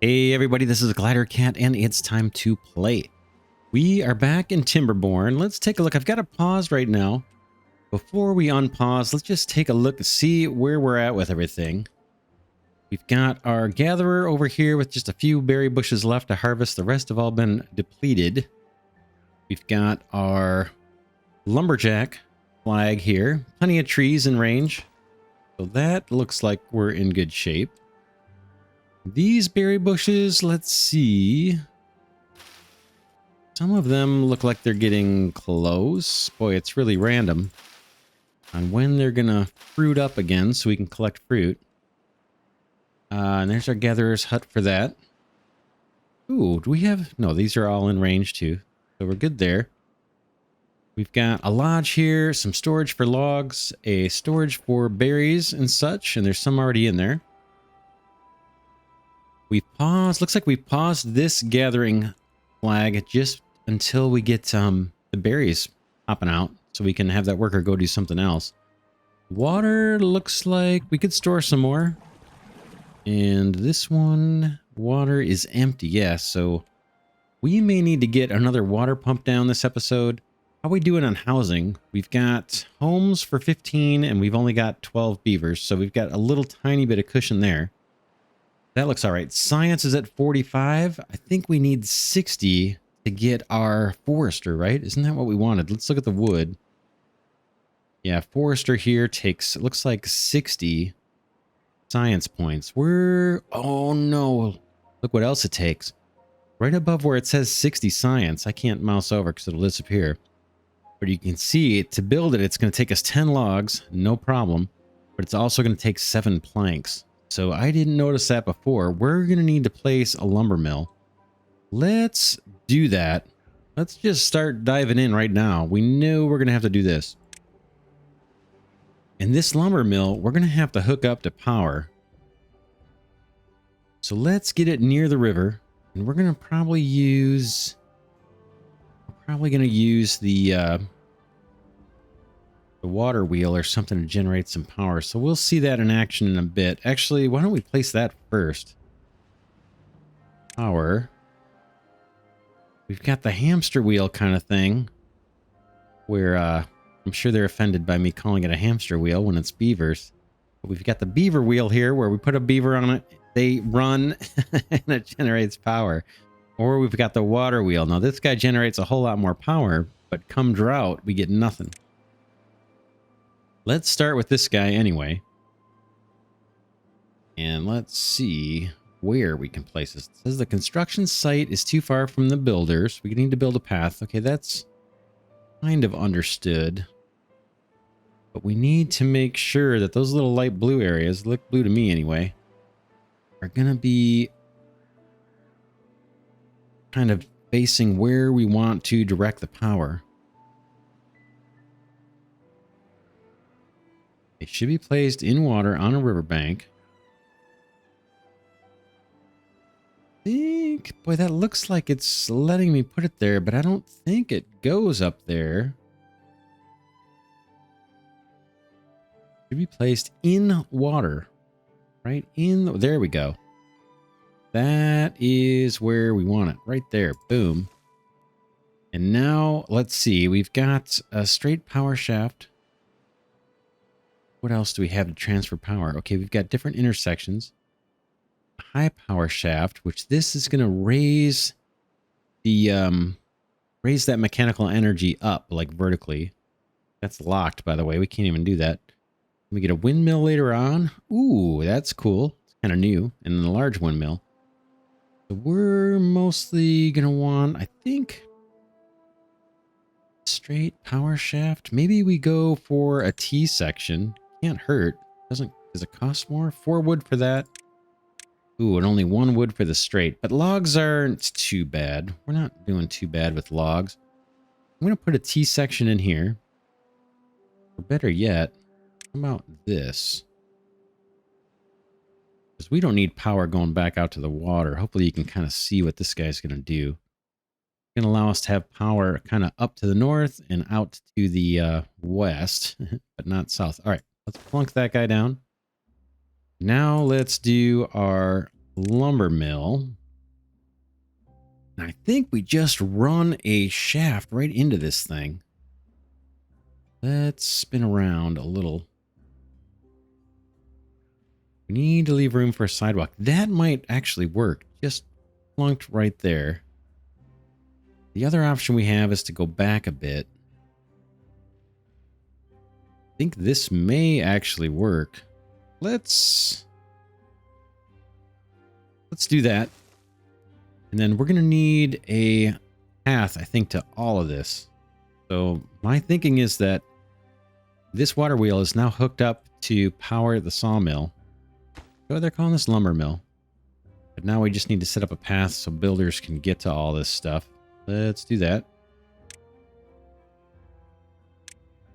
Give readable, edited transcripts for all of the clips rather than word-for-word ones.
Hey everybody, this is Glidercat and it's time to play. We are back in Timberborn. Let's take a look. I've got to pause right now. Before we unpause, let's just take a look and see where we're at with everything. We've got our gatherer over here with just a few berry bushes left to harvest. The rest have all been depleted. We've got our lumberjack flag here. Plenty of trees in range. So that looks like we're in good shape. These berry bushes, let's see. Some of them look like they're getting close. Boy, it's really random on when they're gonna fruit up again so we can collect fruit. And there's our gatherer's hut for that. Ooh, do we have... No, these are all in range too. So we're good there. We've got a lodge here, some storage for logs, a storage for berries and such, and there's some already in there. We paused, looks like we paused this gathering flag just until we get the berries popping out so we can have that worker go do something else. Water looks like we could store some more. And this one, water is empty. Yeah, so we may need to get another water pump down this episode. How are we doing on housing? We've got homes for 15 and we've only got 12 beavers. So we've got a little tiny bit of cushion there. That looks all right. Science is at 45. I think we need 60 to get our forrester, right? Isn't that what we wanted? Let's look at the wood. Yeah, forrester here takes, it looks like 60 science points. Oh no. Look what else it takes. Right above where it says 60 science. I can't mouse over because it'll disappear. But you can see to build it, it's going to take us 10 logs, no problem. But it's also going to take 7 planks. So I didn't notice that before. We're going to need to place a lumber mill. Let's do that. Let's just start diving in right now. We know we're going to have to do this. And this lumber mill, we're going to have to hook up to power. So let's get it near the river. And we're going to probably use... the water wheel or something to generate some power. So we'll see that in action in a bit. Actually, why don't we place that first? Power. We've got the hamster wheel kind of thing where I'm sure they're offended by me calling it a hamster wheel when it's beavers. But we've got the beaver wheel here where we put a beaver on it, they run and it generates power. Or we've got the water wheel. Now this guy generates a whole lot more power, but come drought, we get nothing. Let's start with this guy anyway. And let's see where we can place this. It says the construction site is too far from the builders. We need to build a path. Okay, that's kind of understood. But we need to make sure that those little light blue areas, look blue to me anyway, are going to be kind of facing where we want to direct the power. They should be placed in water on a riverbank. I think, boy, that looks like it's letting me put it there, but I don't think it goes up there. Should be placed in water, right? There we go. That is where we want it, right there. Boom. And now let's see. We've got a straight power shaft. What else do we have to transfer power? Okay, we've got different intersections. High power shaft, which this is going to raise the raise that mechanical energy up like vertically. That's locked, by the way. We can't even do that. We get a windmill later on. Ooh, that's cool. It's kind of new. And then a large windmill. So we're mostly going to want, I think, straight power shaft. Maybe we go for a T section. Can't hurt. Does it cost more? 4 wood for that. Ooh, and only 1 wood for the straight. But logs aren't too bad. We're not doing too bad with logs. I'm going to put a T section in here. Or better yet, how about this? Because we don't need power going back out to the water. Hopefully you can kind of see what this guy's going to do. It's going to allow us to have power kind of up to the north and out to the west, but not south. All right. Let's plunk that guy down. Now let's do our lumber mill. And I think we just run a shaft right into this thing. Let's spin around a little. We need to leave room for a sidewalk. That might actually work. Just plunked right there. The other option we have is to go back a bit. I think this may actually work. Let's do that. And then we're going to need a path, I think, to all of this. So my thinking is that this water wheel is now hooked up to power the sawmill. So they're calling this lumber mill. But now we just need to set up a path so builders can get to all this stuff. Let's do that.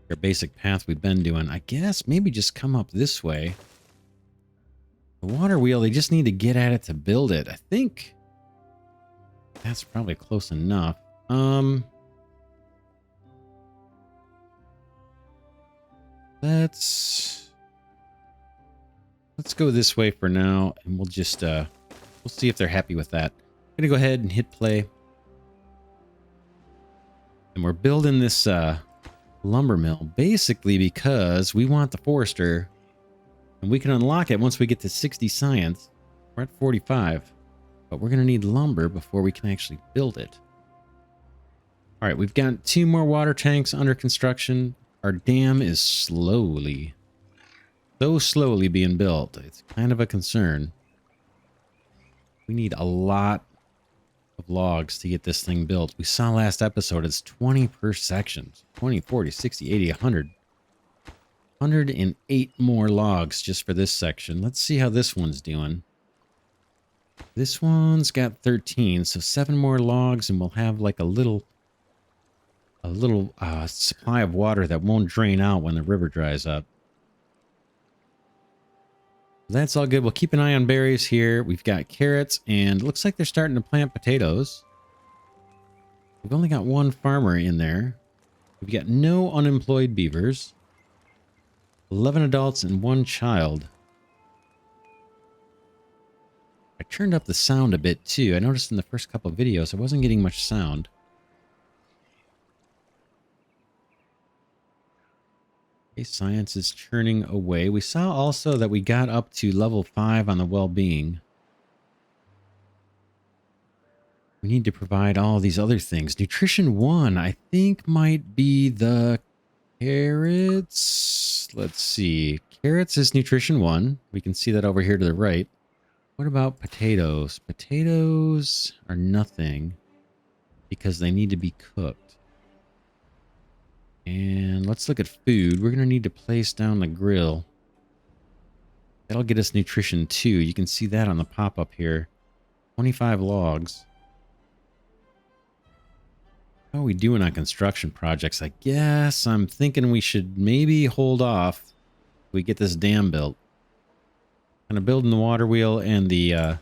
Our basic path we've been doing. I guess maybe just come up this way. The water wheel, they just need to get at it to build it. I think that's probably close enough. Let's go this way for now, and we'll just we'll see if they're happy with that. I'm gonna go ahead and hit play. And we're building this lumber mill basically because we want the forrester, and we can unlock it once we get to 60 science. We're at 45, but we're gonna need lumber before we can actually build it. All right, we've got 2 more water tanks under construction. Our dam is slowly being built. It's kind of a concern. We need a lot of logs to get this thing built. We saw last episode it's 20 per section. 20, 40, 60, 80, 100. 108 more logs just for this section. Let's see how this one's doing. This one's got 13, so 7 more logs and we'll have like a little supply of water that won't drain out when the river dries up. That's all good. We'll keep an eye on berries here. We've got carrots, and it looks like they're starting to plant potatoes. We've only got 1 farmer in there. We've got no unemployed beavers. 11 adults and 1 child. I turned up the sound a bit too. I noticed in the first couple of videos I wasn't getting much sound. Okay, science is churning away. We saw also that we got up to level 5 on the well-being. We need to provide all these other things. Nutrition 1, I think, might be the carrots. Let's see. Carrots is nutrition 1. We can see that over here to the right. What about potatoes? Potatoes are nothing because they need to be cooked. And let's look at food. We're going to need to place down the grill. That'll get us nutrition 2. You can see that on the pop-up here. 25 logs. How are we doing on construction projects? I guess I'm thinking we should maybe hold off till we get this dam built. Kind of building the water wheel and the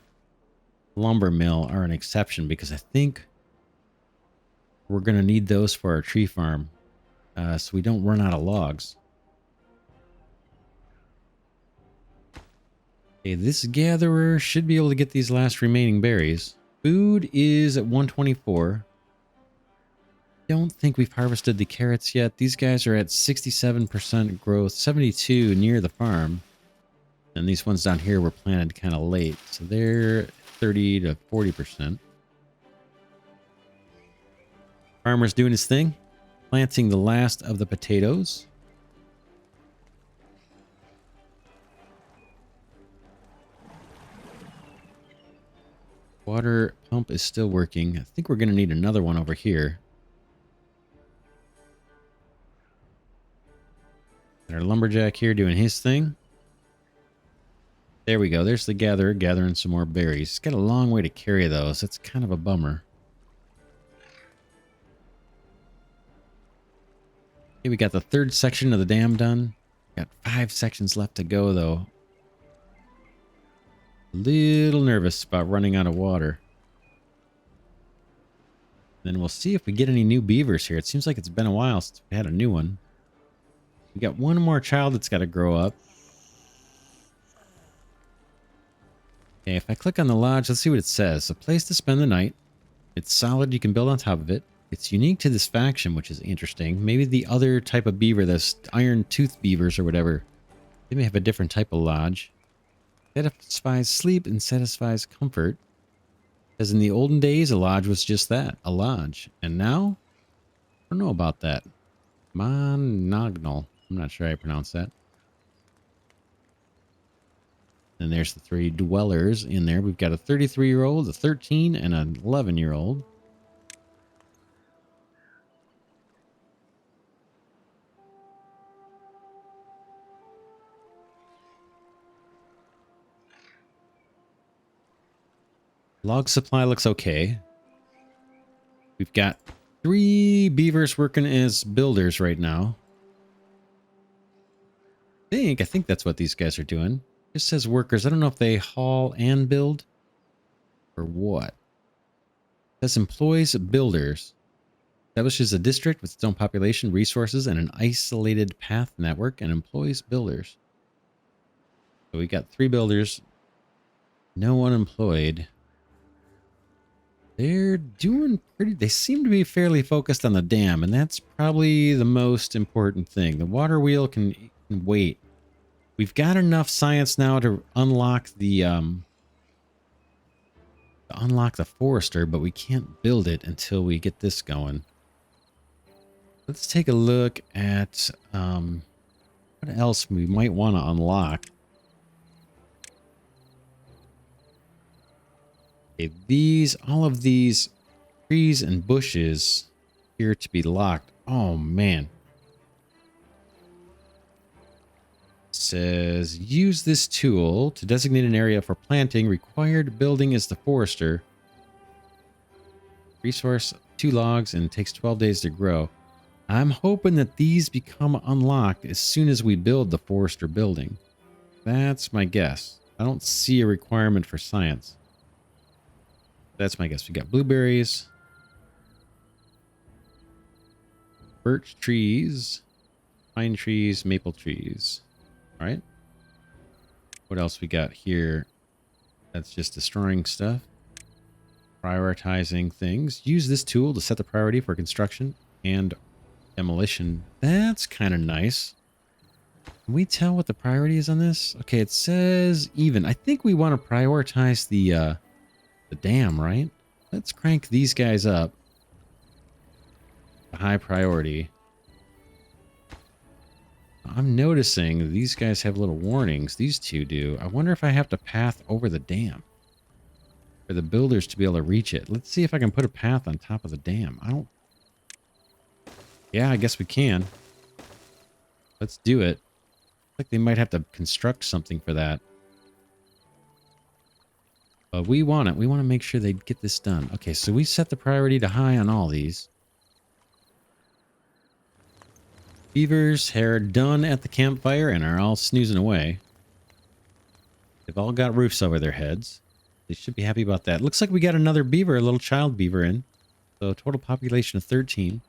lumber mill are an exception because I think we're going to need those for our tree farm. So we don't run out of logs. Okay, this gatherer should be able to get these last remaining berries. Food is at 124. Don't think we've harvested the carrots yet. These guys are at 67% growth, 72 near the farm. And these ones down here were planted kind of late. So they're 30 to 40%. Farmer's doing his thing. Planting the last of the potatoes. Water pump is still working. I think we're going to need another one over here. And our lumberjack here doing his thing. There we go. There's the gatherer gathering some more berries. It's got a long way to carry those. That's kind of a bummer. Okay, we got the 3rd section of the dam done. Got 5 sections left to go, though. A little nervous about running out of water. Then we'll see if we get any new beavers here. It seems like it's been a while since we had a new one. We got 1 more child that's got to grow up. Okay, if I click on the lodge, let's see what it says. A place to spend the night. It's solid. You can build on top of it. It's unique to this faction, which is interesting. Maybe the other type of beaver, those iron tooth beavers or whatever, they may have a different type of lodge. Satisfies sleep and satisfies comfort. Because in the olden days, a lodge was just that, a lodge. And now, I don't know about that. Monognal. I'm not sure how I pronounce that. And there's the 3 dwellers in there. We've got a 33-year-old, a 13, and an 11-year-old. Log supply looks okay. We've got 3 beavers working as builders right now. I think that's what these guys are doing. It just says workers. I don't know if they haul and build or what. It says employs builders. Establishes a district with its own population, resources, and an isolated path network, and employs builders. So we got 3 builders. No unemployed. They're doing pretty... They seem to be fairly focused on the dam, and that's probably the most important thing. The water wheel can wait. We've got enough science now to unlock the forrester, but we can't build it until we get this going. Let's take a look at what else we might want to unlock. Okay, all of these trees and bushes appear to be locked. Oh man. It says use this tool to designate an area for planting. Required building is the forrester. Resource 2 logs and takes 12 days to grow. I'm hoping that these become unlocked as soon as we build the forrester building. That's my guess. I don't see a requirement for science. That's my guess. We got blueberries, birch trees, pine trees, maple trees. All right. What else we got here? That's just destroying stuff. Prioritizing things. Use this tool to set the priority for construction and demolition. That's kind of nice. Can we tell what the priority is on this? Okay, it says even. I think we want to prioritize the dam, right? Let's crank these guys up. High priority. I'm noticing these guys have little warnings. These 2 do. I wonder if I have to path over the dam for the builders to be able to reach it. Let's see if I can put a path on top of the dam. I don't... Yeah, I guess we can. Let's do it. I think they might have to construct something for that. But we want it. We want to make sure they get this done. Okay, so we set the priority to high on all these. Beavers are done at the campfire and are all snoozing away. They've all got roofs over their heads. They should be happy about that. Looks like we got another beaver, a little child beaver in. So total population of 13.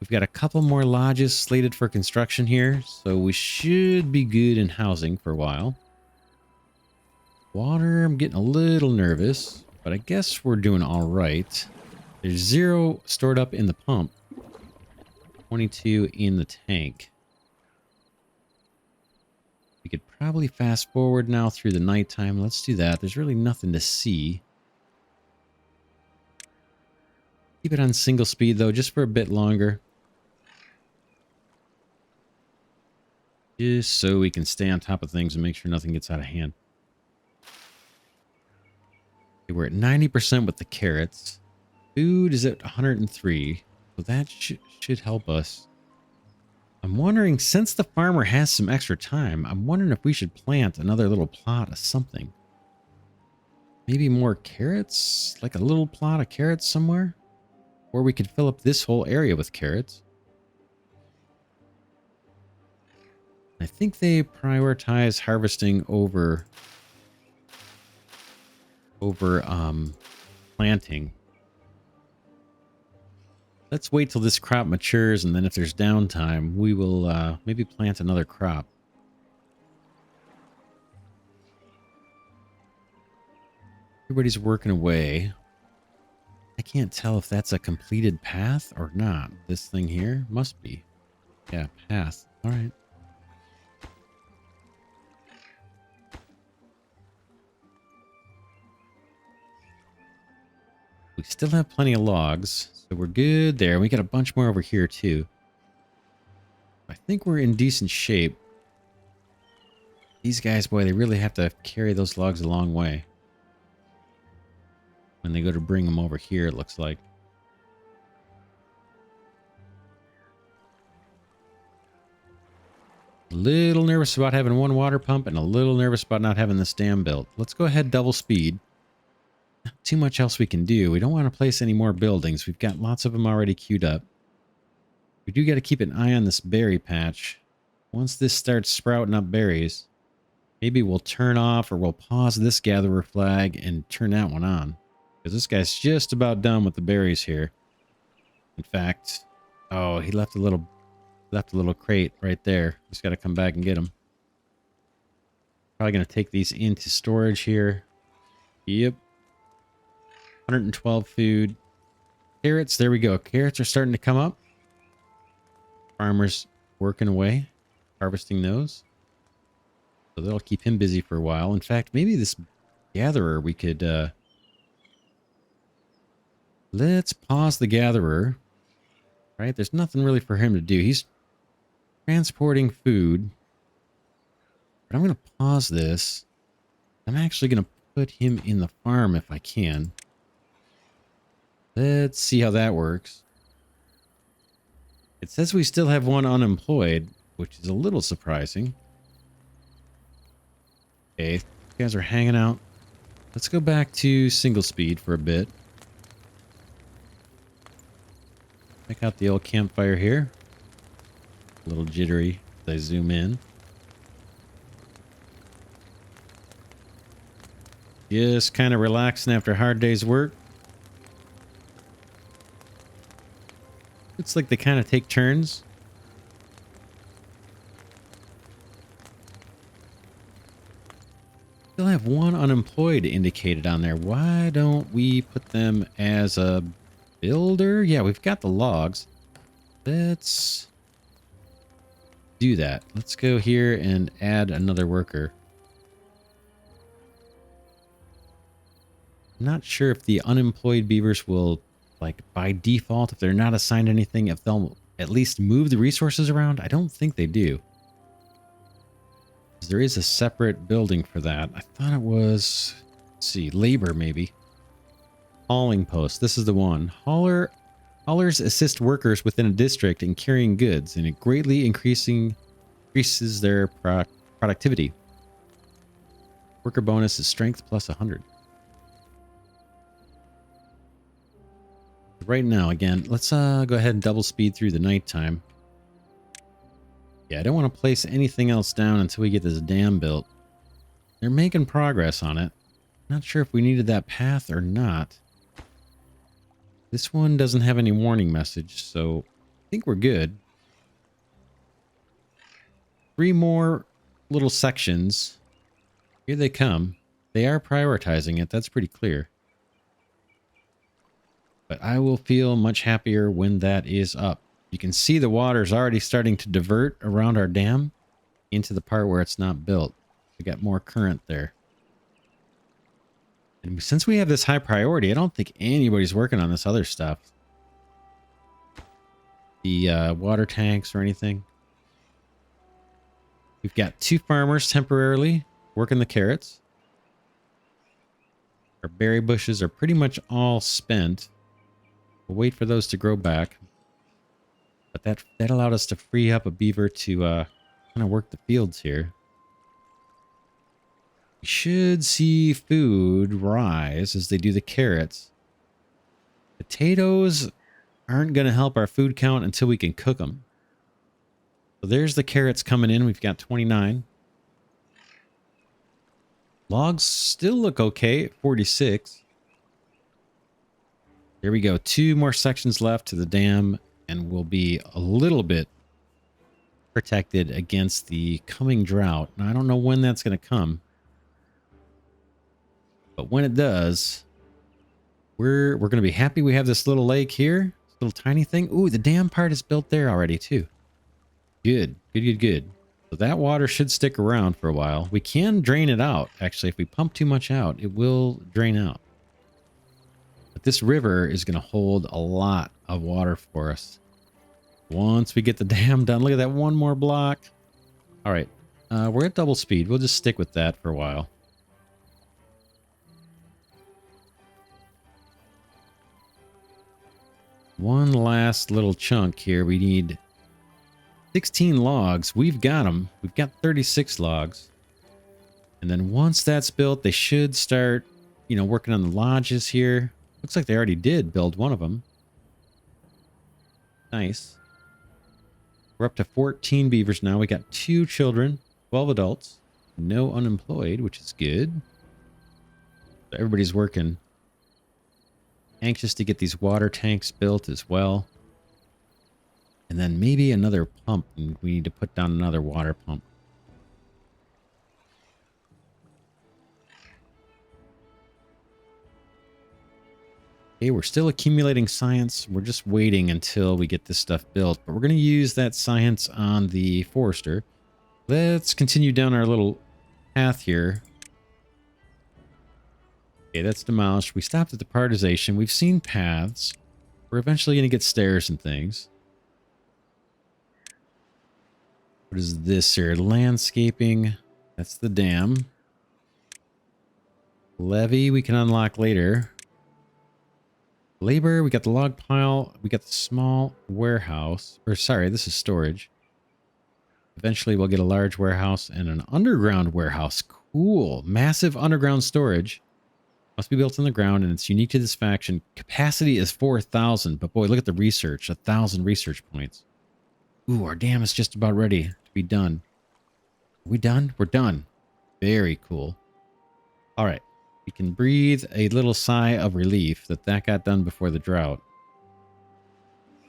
We've got a couple more lodges slated for construction here. So we should be good in housing for a while. Water, I'm getting a little nervous, but I guess we're doing all right. There's 0 stored up in the pump. 22 in the tank. We could probably fast forward now through the nighttime. Let's do that. There's really nothing to see. Keep it on single speed though, just for a bit longer. Just so we can stay on top of things and make sure nothing gets out of hand. Okay, we're at 90% with the carrots. Food is at 103. So that should help us. I'm wondering, since the farmer has some extra time, I'm wondering if we should plant another little plot of something. Maybe more carrots? Like a little plot of carrots somewhere? Or we could fill up this whole area with carrots. I think they prioritize harvesting over planting. Let's wait till this crop matures, and then if there's downtime, we will maybe plant another crop. Everybody's working away. I can't tell if that's a completed path or not. This thing here must be. Yeah, path. All right. We still have plenty of logs, so we're good there. We got a bunch more over here too. I think we're in decent shape. These guys, boy, they really have to carry those logs a long way. When they go to bring them over here, it looks like. A little nervous about having one water pump and a little nervous about not having this dam built. Let's go ahead double speed. Not too much else we can do. We don't want to place any more buildings. We've got lots of them already queued up. We do got to keep an eye on this berry patch. Once this starts sprouting up berries, maybe we'll turn off or we'll pause this gatherer flag and turn that one on. Because this guy's just about done with the berries here. In fact, oh, he left a little crate right there. Just got to come back and get them. Probably going to take these into storage here. Yep. 112 food. Carrots, there we go. Carrots are starting to come up. Farmer's working away, harvesting those. So that'll keep him busy for a while. In fact, maybe this gatherer we could... let's pause the gatherer. Right? There's nothing really for him to do. He's transporting food. But I'm going to pause this. I'm actually going to put him in the farm if I can. Let's see how that works. It says we still have one unemployed, which is a little surprising. Okay, you guys are hanging out. Let's go back to single speed for a bit. Check out the old campfire here. A little jittery as I zoom in. Just kind of relaxing after a hard day's work. Looks like they kind of take turns. Still have one unemployed indicated on there. Why don't we put them as a builder? Yeah, we've got the logs. Let's do that. Let's go here and add another worker. I'm not sure if the unemployed beavers will, like, by default, if they're not assigned anything, if they'll at least move the resources around. I don't think they do. There is a separate building for that. I thought it was, let's see, labor maybe. Hauling post. This is the one. Haulers assist workers within a district in carrying goods, and it greatly increases their productivity. Worker bonus is strength plus 100. Right now, again, let's go ahead and double speed through the nighttime. Yeah, I don't want to place anything else down until we get this dam built. They're making progress on it. Not sure if we needed that path or not. This one doesn't have any warning message, so I think we're good. 3 more little sections. Here they come. They are prioritizing it. That's pretty clear. But I will feel much happier when that is up. You can see the water's already starting to divert around our dam into the part where it's not built. We got more current there. And since we have this high priority, I don't think anybody's working on this other stuff. The water tanks or anything. We've got 2 farmers temporarily working the carrots. Our berry bushes are pretty much all spent. We'll wait for those to grow back. But that allowed us to free up a beaver to kind of work the fields here. We should see food rise as they do the carrots. Potatoes aren't going to help our food count until we can cook them. So there's the carrots coming in. We've got 29. Logs still look okay at 46. There we go. 2 more sections left to the dam, and we'll be a little bit protected against the coming drought. Now, I don't know when that's going to come. But when it does, we're going to be happy we have this little lake here. This little tiny thing. Ooh, the dam part is built there already too. Good, good, good, good. So that water should stick around for a while. We can drain it out. Actually, if we pump too much out, it will drain out. But this river is going to hold a lot of water for us. Once we get the dam done, look at that one more block. All right, we're at double speed. We'll just stick with that for a while. One last little chunk here. We need 16 logs. We've got them. We've got 36 logs. And then once that's built, they should start, you know, working on the lodges here. Looks like they already did build one of them. Nice. We're up to 14 beavers now. We got 2 children, 12 adults, no unemployed, which is good. So everybody's working. Anxious to get these water tanks built as well. And then maybe another pump, and we need to put down another water pump. Okay, we're still accumulating science. We're just waiting until we get this stuff built. But we're going to use that science on the forester. Let's continue down our little path here. Okay, that's demolished. We stopped at the prioritization. We've seen paths. We're eventually going to get stairs and things. What is this here? Landscaping. That's the dam. Levee we can unlock later. Labor, we got the log pile, we got the small warehouse, or sorry, this is storage. Eventually we'll get a large warehouse and an underground warehouse. Cool. Massive underground storage. Must be built in the ground and it's unique to this faction. Capacity is 4,000, but boy, look at the research. 1,000 research points. Ooh, our dam is just about ready to be done. Are we done? We're done. Very cool. All right. We can breathe a little sigh of relief that got done before the drought.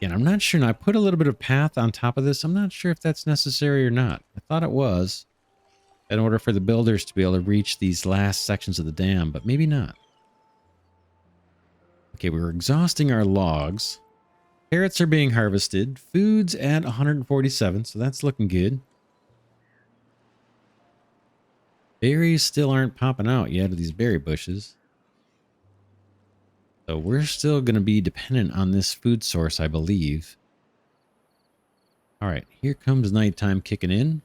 And I'm not sure. Now, I put a little bit of path on top of this. I'm not sure if that's necessary or not. I thought it was in order for the builders to be able to reach these last sections of the dam, but maybe not. Okay, we were exhausting our logs. Carrots are being harvested. Food's at 147, so that's looking good. Berries still aren't popping out yet of these berry bushes. So we're still going to be dependent on this food source, I believe. All right, here comes nighttime kicking in.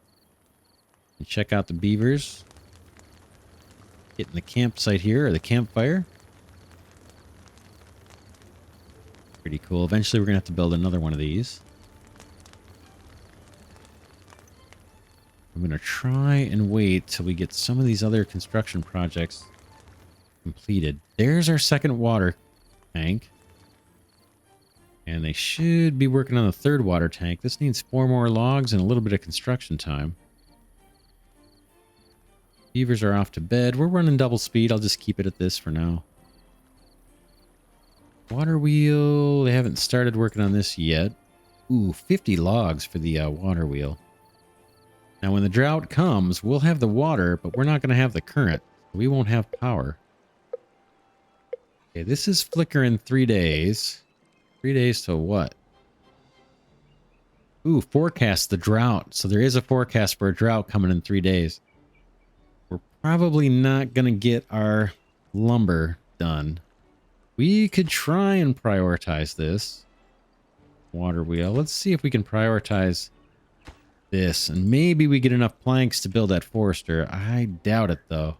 And check out the beavers. Getting the campsite here, or the campfire. Pretty cool. Eventually we're going to have to build another one of these. I'm going to try and wait till we get some of these other construction projects completed. There's our second water tank. And they should be working on the third water tank. This needs 4 more logs and a little bit of construction time. Beavers are off to bed. We're running double speed. I'll just keep it at this for now. Water wheel. They haven't started working on this yet. Ooh, 50 logs for the water wheel. Now, when the drought comes, we'll have the water, but we're not going to have the current. We won't have power. Okay, this is flickering 3 days. 3 days to what? Ooh, forecast the drought. So there is a forecast for a drought coming in 3 days. We're probably not going to get our lumber done. We could try and prioritize this. Water wheel. Let's see if we can prioritize this, and maybe we get enough planks to build that forester. I doubt it, though.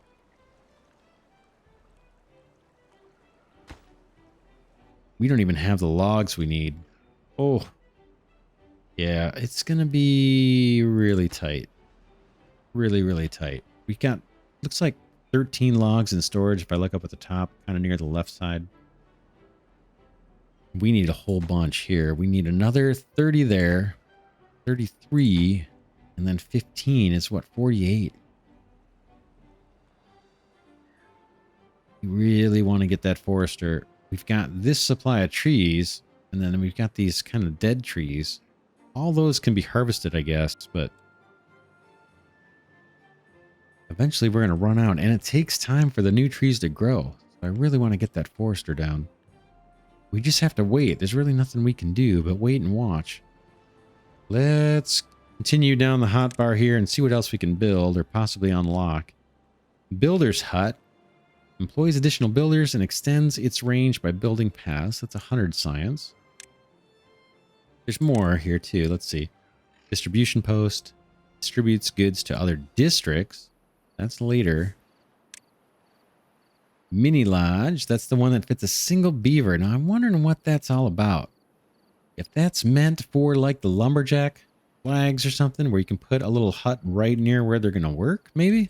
We don't even have the logs we need. Oh. Yeah, it's gonna be really tight. Really, really tight. We got, looks like 13 logs in storage if I look up at the top, kind of near the left side. We need a whole bunch here. We need another 30 there. 33, and then 15 is what, 48. We really want to get that forester. We've got this supply of trees, and then we've got these kind of dead trees. All those can be harvested, I guess, but Eventually we're going to run out, and it takes time for the new trees to grow. So I really want to get that forester down. We just have to wait. There's really nothing we can do but wait and watch. Let's continue down the hotbar here and see what else we can build or possibly unlock. Builder's hut. Employs additional builders and extends its range by building paths. That's 100 science. There's more here too. Let's see. Distribution post. Distributes goods to other districts. That's later. Mini lodge. That's the one that fits a single beaver. Now I'm wondering what that's all about. If that's meant for like the lumberjack flags or something where you can put a little hut right near where they're going to work, maybe?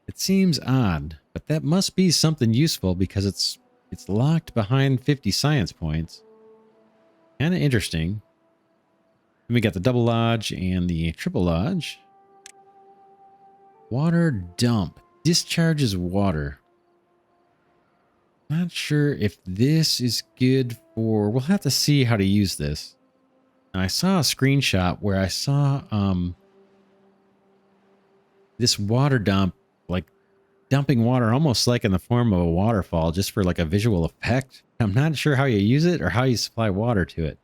It seems odd, but that must be something useful because it's locked behind 50 science points. Kind of interesting. Then we got the double lodge and the triple lodge. Water dump. Discharges water. Not sure if this is good for... We'll have to see how to use this. Now, I saw a screenshot where I saw this water dump, like dumping water almost like in the form of a waterfall, just for like a visual effect. I'm not sure how you use it or how you supply water to it.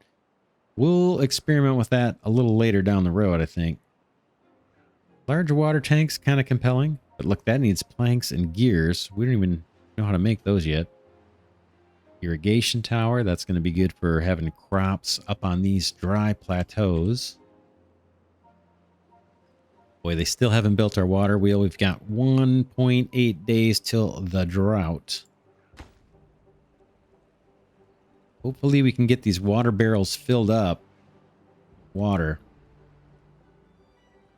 We'll experiment with that a little later down the road, I think. Large water tanks, kind of compelling. But look, that needs planks and gears. We don't even know how to make those yet. Irrigation tower, that's going to be good for having crops up on these dry plateaus. Boy, they still haven't built our water wheel. We've got 1.8 days till the drought. Hopefully we can get these water barrels filled up. Water.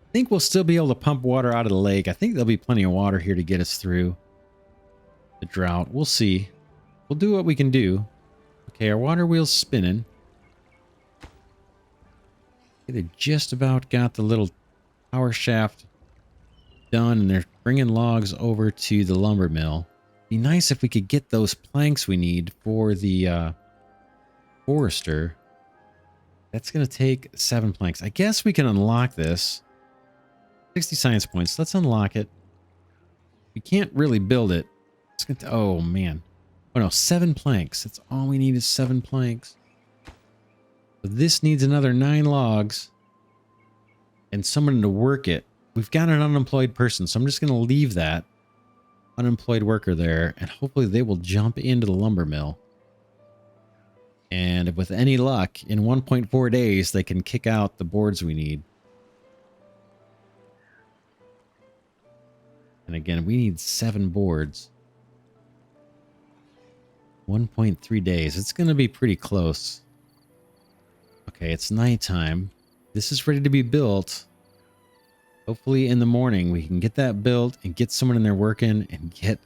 I think we'll still be able to pump water out of the lake. I think there'll be plenty of water here to get us through the drought. We'll see. We'll do what we can do. Okay, our water wheel's spinning. Okay, they just about got the little power shaft done, and they're bringing logs over to the lumber mill. Be nice if we could get those planks we need for the forrester. That's going to take 7 planks. I guess we can unlock this. 60 science points. Let's unlock it. We can't really build it. It's going to... Oh, man. Oh, no. 7 planks. That's all we need is 7 planks. So this needs another 9 logs. And someone to work it. We've got an unemployed person, so I'm just going to leave that unemployed worker there. And hopefully they will jump into the lumber mill. And with any luck, in 1.4 days, they can kick out the boards we need. And again, we need 7 boards. 1.3 days. It's going to be pretty close. Okay, it's nighttime. This is ready to be built. Hopefully in the morning we can get that built and get someone in there working and get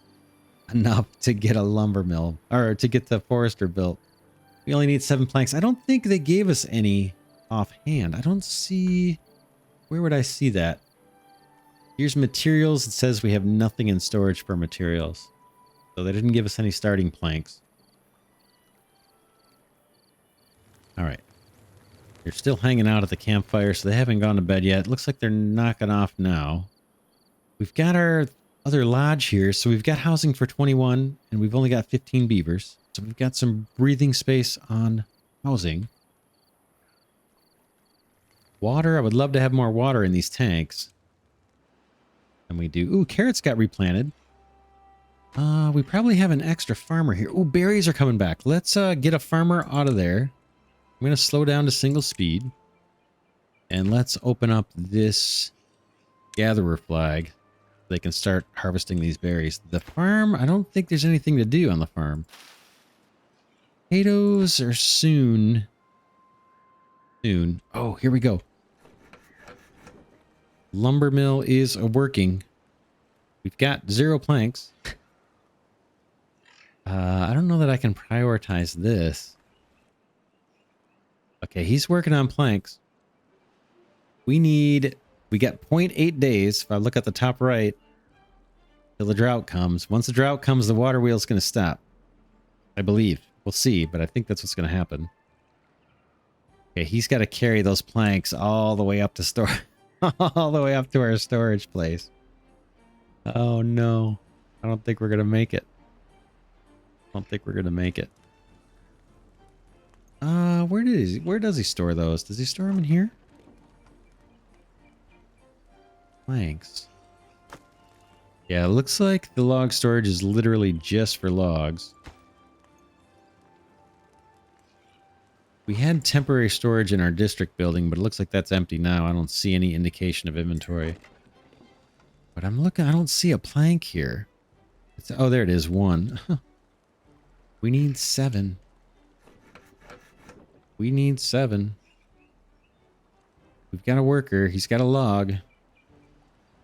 enough to get a lumber mill, or to get the forester built. We only need 7 planks. I don't think they gave us any offhand. I don't see... Where would I see that? Here's materials. It says we have nothing in storage for materials. So they didn't give us any starting planks. Alright. They're still hanging out at the campfire, so they haven't gone to bed yet. Looks like they're knocking off now. We've got our other lodge here, so we've got housing for 21, and we've only got 15 beavers. So we've got some breathing space on housing. Water. I would love to have more water in these tanks. And we do. Ooh, carrots got replanted. We probably have an extra farmer here. Ooh, berries are coming back. Let's get a farmer out of there. I'm going to slow down to single speed. And let's open up this gatherer flag. So they can start harvesting these berries. The farm, I don't think there's anything to do on the farm. Potatoes are soon. Soon. Oh, here we go. Lumber mill is working. We've got 0 planks. I don't know that I can prioritize this. Okay, he's working on planks. We got 0.8 days, if I look at the top right, till the drought comes. Once the drought comes, the water wheel's going to stop. I believe. We'll see, but I think that's what's going to happen. Okay, he's got to carry those planks all the way up to store, all the way up to our storage place. Oh no. I don't think we're gonna make it. I don't think we're gonna make it. Where does he store those? Does he store them in here? Planks. Yeah, it looks like the log storage is literally just for logs. We had temporary storage in our district building, but it looks like that's empty now. I don't see any indication of inventory. But I'm looking, I don't see a plank here. Oh, there it is, 1. We need 7. We need 7. We've got a worker. He's got a log.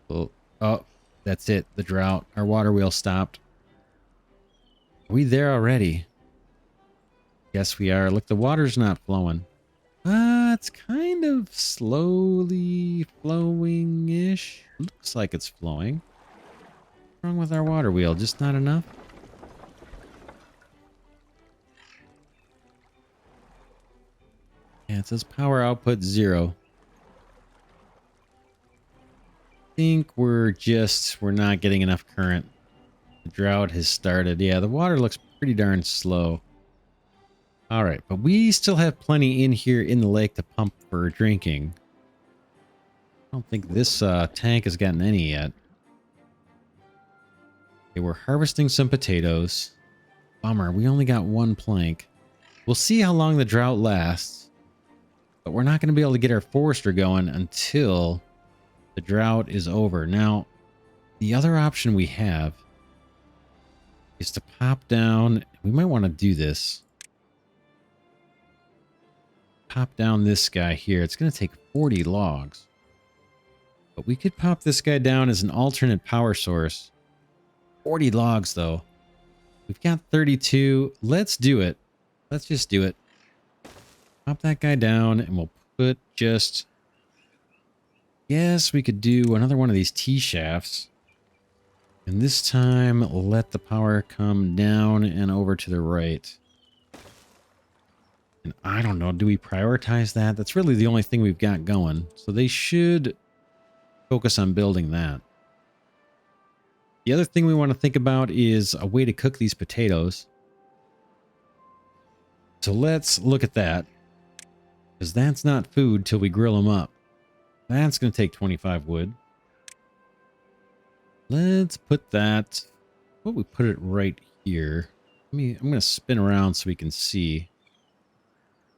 Oh, that's it. The drought. Our water wheel stopped. Are we there already? Yes, we are. Look, the water's not flowing. It's kind of slowly flowing-ish. Looks like it's flowing. What's wrong with our water wheel? Just not enough? Yeah, it says power output 0. I think we're not getting enough current. The drought has started. Yeah, the water looks pretty darn slow. All right, but we still have plenty in here in the lake to pump for drinking. I don't think this tank has gotten any yet. Okay, we're harvesting some potatoes. Bummer, we only got 1 plank. We'll see how long the drought lasts, but we're not going to be able to get our forester going until the drought is over. Now, the other option we have is to pop down. We might want to do this. Pop down this guy here. It's going to take 40 logs. But we could pop this guy down as an alternate power source. 40 logs, though. We've got 32. Let's do it. Let's just do it. Pop that guy down, and we'll put just... Yes, we could do another one of these T-shafts. And this time, let the power come down and over to the right. And I don't know, do we prioritize that? That's really the only thing we've got going. So they should focus on building that. The other thing we want to think about is a way to cook these potatoes. So let's look at that. Because that's not food till we grill them up. That's going to take 25 wood. Let's put that... Well, we put it right here. I'm going to spin around so we can see.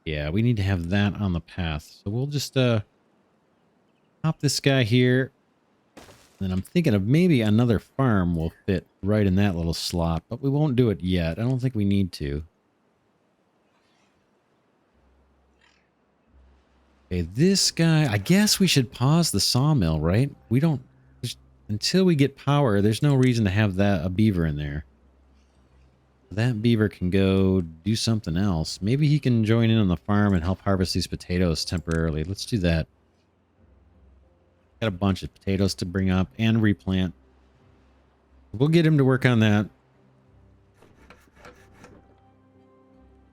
Yeah, we need to have that on the path. So we'll just pop this guy here. And I'm thinking of maybe another farm will fit right in that little slot, but we won't do it yet. I don't think we need to. Okay, this guy, I guess we should pause the sawmill, right? We don't, until we get power, there's no reason to have a beaver in there. That beaver can go do something else. Maybe he can join in on the farm and help harvest these potatoes temporarily. Let's do that. Got a bunch of potatoes to bring up and replant. We'll get him to work on that.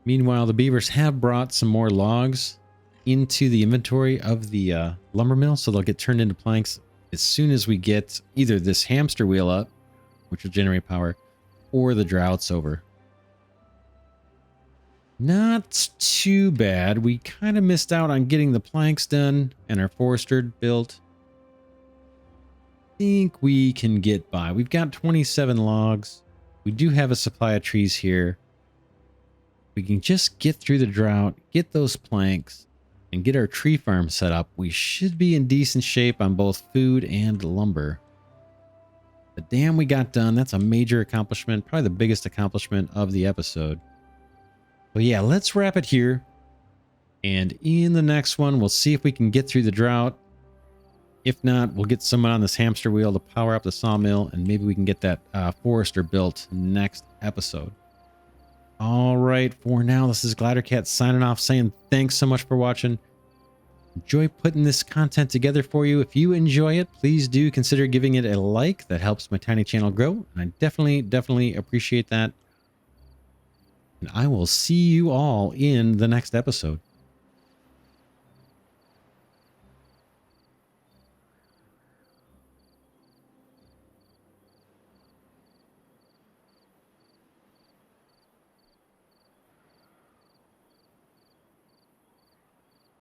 Meanwhile, the beavers have brought some more logs into the inventory of the lumber mill, so they'll get turned into planks as soon as we get either this hamster wheel up, which will generate power, or the drought's over. Not too bad. We kind of missed out on getting the planks done and our forester built. I think we can get by. We've got 27 logs. We do have a supply of trees here. We can just get through the drought, get those planks, and get our tree farm set up. We should be in decent shape on both food and lumber. The dam we got done, that's a major accomplishment, probably the biggest accomplishment of the episode. But yeah, let's wrap it here. And in the next one, we'll see if we can get through the drought. If not, we'll get someone on this hamster wheel to power up the sawmill, and maybe we can get that forester built next episode. All right, for now, this is Glidercat signing off, saying thanks so much for watching. Enjoy putting this content together for you. If you enjoy it, please do consider giving it a like. That helps my tiny channel grow, and I definitely appreciate that. And I will see you all in the next episode.